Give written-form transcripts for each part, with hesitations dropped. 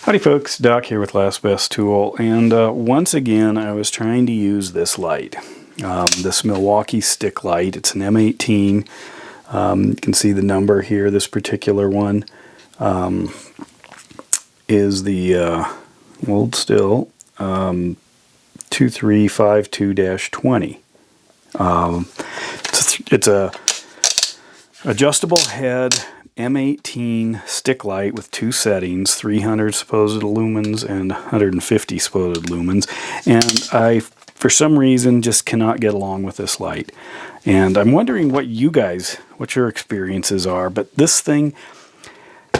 Howdy folks, Doc here with Last Best Tool, and once again I was trying to use this light, this Milwaukee stick light. It's an M18. You can see the number here. This particular one is the Old Still 2352-20. It's a adjustable head M18 stick light with two settings, 300 supposed lumens and 150 supposed lumens, and I, for some reason, just cannot get along with this light. And I'm wondering what your experiences are, but this thing,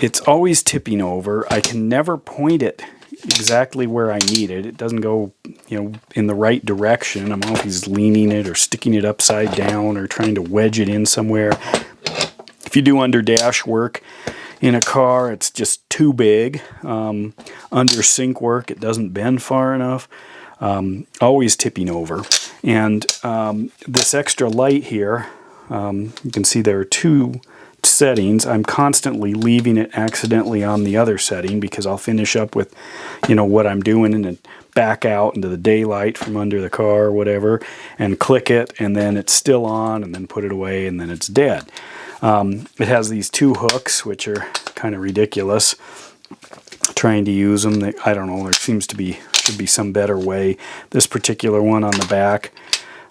it's always tipping over. I can never point it exactly where I need it. It doesn't go, in the right direction. I'm always leaning it or sticking it upside down or trying to wedge it in somewhere. If you do under dash work in a car, it's just too big. Under sink work, it doesn't bend far enough. Always tipping over. And this extra light here, you can see there are two settings. I'm constantly leaving it accidentally on the other setting because I'll finish up with, what I'm doing and then back out into the daylight from under the car or whatever and click it, and then it's still on, and then put it away, and then it's dead. It has these two hooks, which are kind of ridiculous. Trying to use them, I don't know, there should be some better way. This particular one on the back,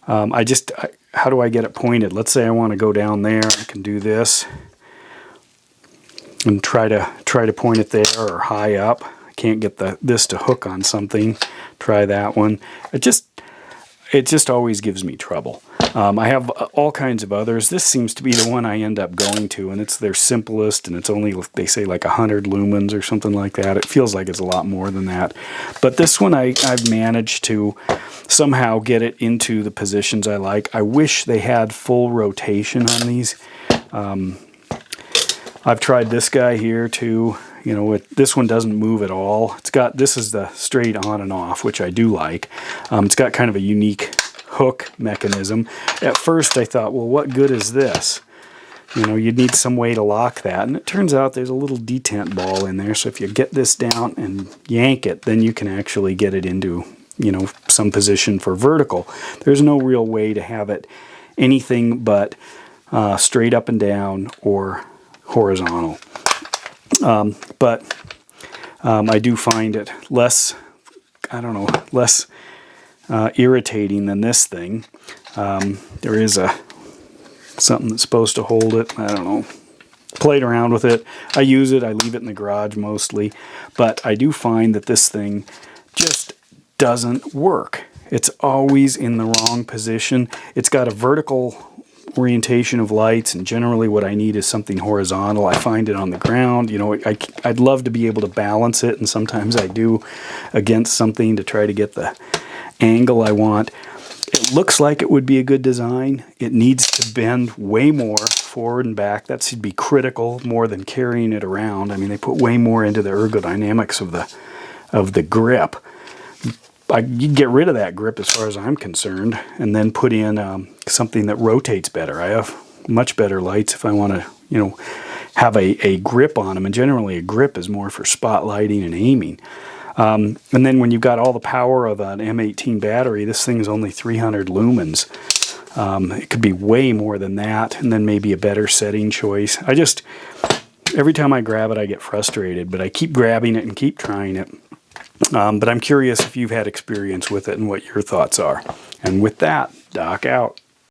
how do I get it pointed? Let's say I want to go down there, I can do this and try to point it there or high up. I can't get this to hook on something. Try that one. It just always gives me trouble. I have all kinds of others. This seems to be the one I end up going to, and it's their simplest, and it's only, they say, like 100 lumens or something like that. It feels like it's a lot more than that. But this one I've managed to somehow get it into the positions I like. I wish they had full rotation on these. I've tried this guy here too. This one doesn't move at all. This is the straight on and off, which I do like. It's got kind of a unique hook mechanism. At first I thought, well, what good is this? You'd need some way to lock that, and it turns out there's a little detent ball in there, so if you get this down and yank it, then you can actually get it into some position for vertical. There's no real way to have it anything but straight up and down or horizontal. But I do find it less irritating than this thing. There is something that's supposed to hold it. I don't know. Played around with it. I use it. I leave it in the garage mostly. But I do find that this thing just doesn't work. It's always in the wrong position. It's got a vertical orientation of lights, and generally what I need is something horizontal. I find it on the ground. I'd love to be able to balance it, and sometimes I do against something to try to get the angle I want. It looks like it would be a good design. It needs to bend way more forward and back. That should be critical more than carrying it around. I mean, they put way more into the ergodynamics of the grip. You get rid of that grip as far as I'm concerned, and then put in something that rotates better. I have much better lights if I want to, have a grip on them, and generally a grip is more for spotlighting and aiming. And then when you've got all the power of an M18 battery, this thing is only 300 lumens. It could be way more than that, and then maybe a better setting choice. Every time I grab it, I get frustrated, but I keep grabbing it and keep trying it. But I'm curious if you've had experience with it and what your thoughts are. And with that, Doc out.